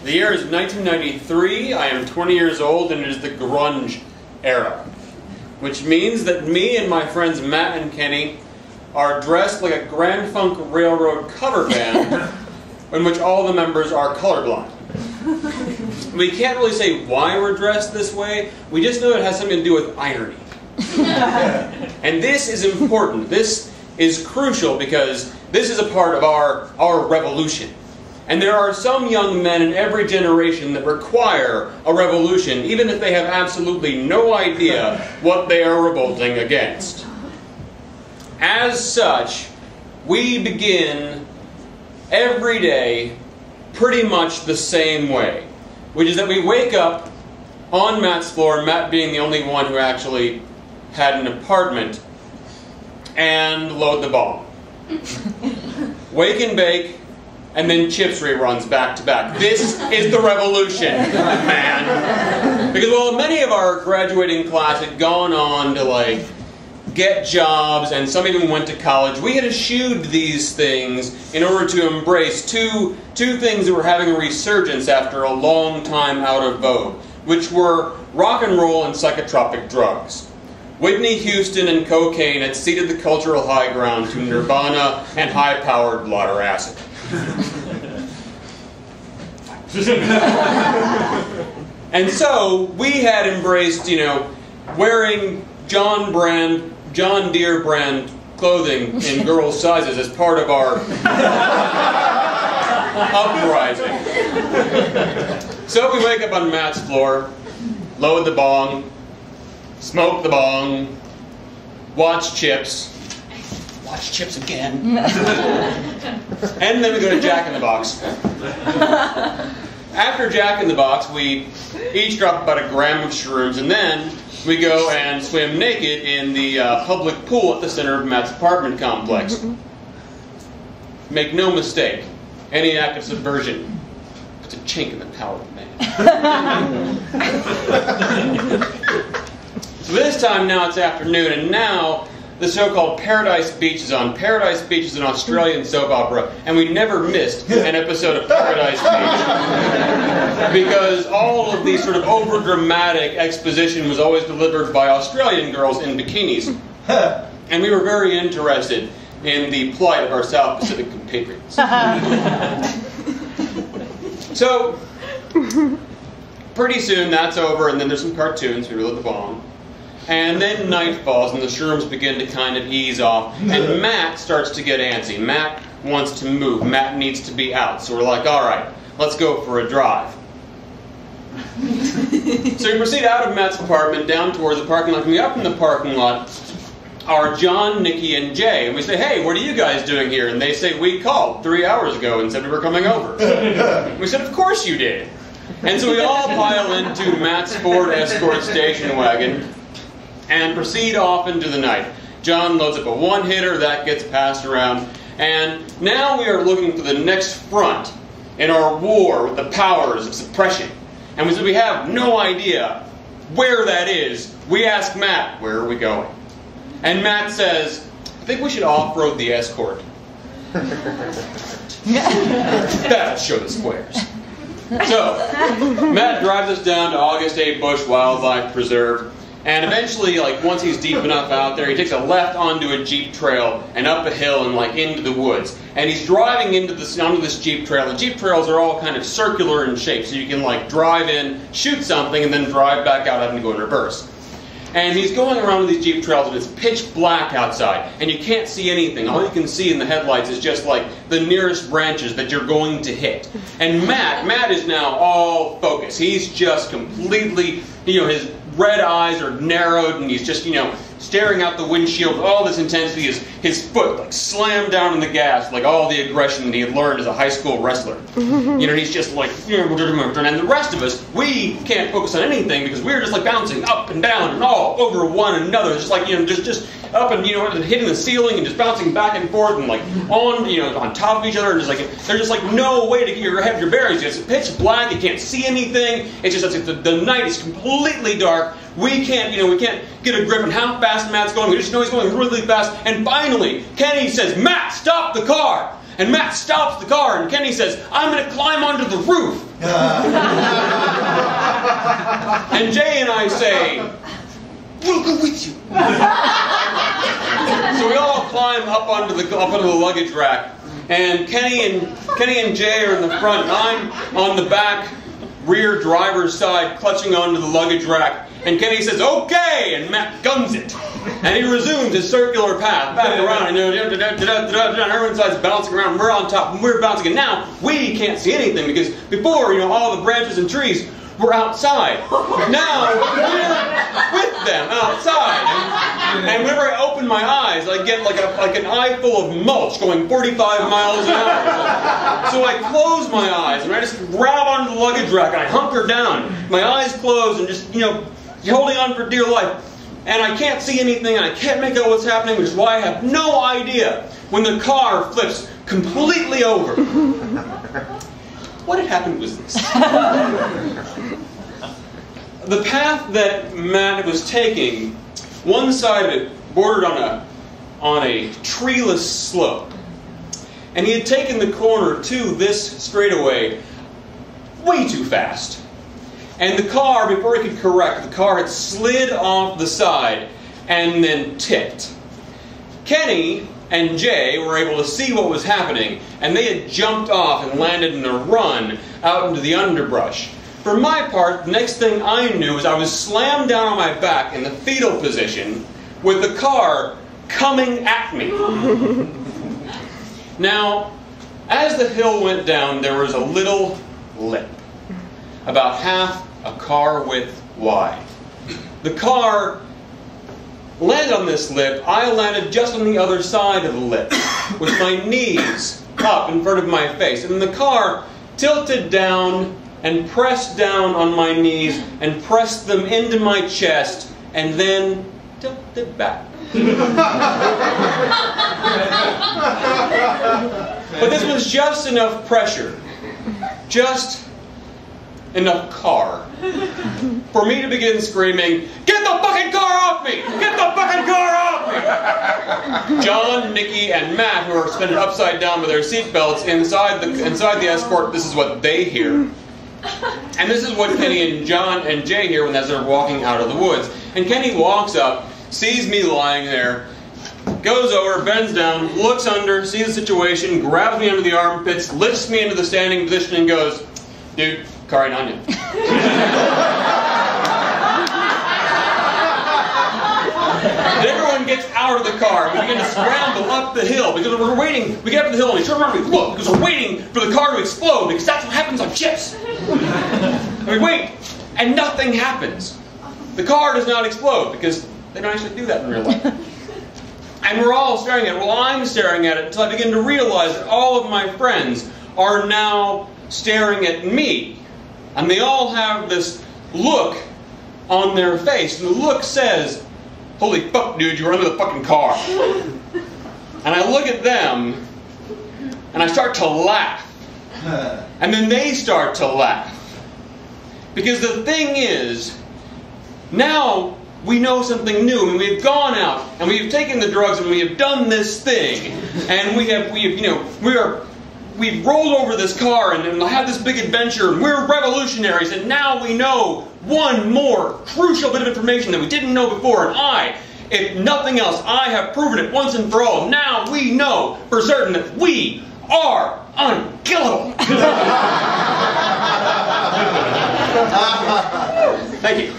The year is 1993, I am 20 years old, and it is the grunge era. Which means that me and my friends Matt and Kenny are dressed like a Grand Funk Railroad cover band in which all the members are colorblind. We can't really say why we're dressed this way, we just know it has something to do with irony. And this is important, this is crucial because this is a part of our revolution. And there are some young men in every generation that require a revolution, even if they have absolutely no idea what they are revolting against. As such, we begin every day pretty much the same way, which is that we wake up on Matt's floor, Matt being the only one who actually had an apartment, and load the bomb. Wake and bake, and then Chips reruns back to back. This is the revolution, man. Because while many of our graduating class had gone on to get jobs, and some even went to college, we had eschewed these things in order to embrace two things that were having a resurgence after a long time out of vogue, which were rock and roll and psychotropic drugs. Whitney Houston and cocaine had ceded the cultural high ground to Nirvana and high-powered blotter acid. And so we had embraced, wearing John Deere brand clothing in girls' sizes as part of our uprising. So we wake up on Matt's floor, load the bong, smoke the bong, watch Chips again, and then we go to Jack in the Box. After Jack in the Box, we each drop about a gram of shrooms, and then we go and swim naked in the public pool at the center of Matt's apartment complex. Make no mistake, any act of subversion puts a chink in the power of man. So this time now it's afternoon, and now the so-called Paradise Beach is on. Paradise Beach is an Australian soap opera, and we never missed an episode of Paradise Beach. Because all of the sort of over-dramatic exposition was always delivered by Australian girls in bikinis. And we were very interested in the plight of our South Pacific compatriots. So, pretty soon that's over, and then there's some cartoons, we reload the bong. And then night falls and the shrooms begin to kind of ease off, and Matt starts to get antsy. Matt wants to move. Matt needs to be out. So we're like, all right, let's go for a drive. So we proceed out of Matt's apartment down towards the parking lot. And up in the parking lot are John, Nikki, and Jay. And we say, hey, what are you guys doing here? And they say, we called 3 hours ago and said we were coming over. We said, of course you did. And so we all pile into Matt's Ford Escort station wagon and proceed off into the night. John loads up a one-hitter, that gets passed around, and now we are looking for the next front in our war with the powers of suppression. And since we have no idea where that is, we ask Matt, where are we going? And Matt says, I think we should off-road the Escort. That'll show the squares. So, Matt drives us down to August A. Bush Wildlife Preserve. And eventually, once he's deep enough out there, he takes a left onto a Jeep trail and up a hill and into the woods. And he's driving onto this Jeep trail. The Jeep trails are all kind of circular in shape, so you can drive in, shoot something, and then drive back out having to go in reverse. And he's going around these Jeep trails, and it's pitch black outside, and you can't see anything. All you can see in the headlights is just the nearest branches that you're going to hit. And Matt is now all focused. He's just completely, his red eyes are narrowed, and he's just, staring out the windshield with all this intensity. His foot slammed down on the gas, all the aggression that he had learned as a high school wrestler. And he's just and the rest of us, we can't focus on anything because we're just bouncing up and down and all over one another, just just up and hitting the ceiling and just bouncing back and forth and on top of each other, and there's just no way to get your bearings. It's pitch black, you can't see anything. It's just the night is completely dark. We can't get a grip on how fast Matt's going. We just know he's going really fast. And finally, Kenny says, Matt, stop the car! And Matt stops the car, and Kenny says, "I'm going to climb onto the roof." And Jay and I say, "We'll go with you." So we all climb up onto the luggage rack, and Kenny and Jay are in the front, and I'm on the back rear driver's side, clutching onto the luggage rack. And Kenny says, "Okay," and Matt guns it. And he resumes his circular path back around, and everyone's side's bouncing around, and we're on top, and we're bouncing. And now we can't see anything because before, all the branches and trees were outside. Now we're with them outside. And whenever I open my eyes, I get like an eye full of mulch going 45 miles an hour. So I close my eyes and I just grab onto the luggage rack and I hunker down. My eyes closed and just, holding on for dear life. And I can't see anything and I can't make out what's happening, which is why I have no idea when the car flips completely over. What had happened was this. The path that Matt was taking, one side of it bordered on a treeless slope. And he had taken the corner to this straightaway way too fast. And the car, before he could correct, the car had slid off the side and then tipped. Kenny and Jay were able to see what was happening, and they had jumped off and landed in a run out into the underbrush. For my part, the next thing I knew was I was slammed down on my back in the fetal position with the car coming at me. Now, as the hill went down, there was a little lip, about half a car width wide. The car landed on this lip. I landed just on the other side of the lip, with my knees up in front of my face. And the car tilted down and pressed down on my knees and pressed them into my chest and then tilted back. But this was just enough pressure, just enough car, for me to begin screaming, "Get the fucking car off me! Get the fucking car off me!" John, Nikki, and Matt, who are suspended upside down with their seatbelts inside the Escort, this is what they hear. And this is what Kenny and John and Jay hear as they're walking out of the woods. And Kenny walks up, sees me lying there, goes over, bends down, looks under, sees the situation, grabs me under the armpits, lifts me into the standing position and goes, "Dude, car ain't on you." And everyone gets out of the car. We begin to scramble up the hill because we're waiting. We get up the hill and we turn around and we look because we're waiting for the car to explode because that's what happens on ships. And we wait and nothing happens. The car does not explode because they don't actually do that in real life. And we're all staring at it. Well, I'm staring at it until I begin to realize that all of my friends are now staring at me. And they all have this look on their face. And the look says, "Holy fuck, dude, you were under the fucking car." And I look at them, and I start to laugh. And then they start to laugh. Because the thing is, now we know something new. I mean, we've gone out, and we've taken the drugs, and we have done this thing. And we've rolled over this car and had this big adventure, and we're revolutionaries, and now we know one more crucial bit of information that we didn't know before, and if nothing else, I have proven it once and for all. Now we know for certain that we are unkillable. Thank you.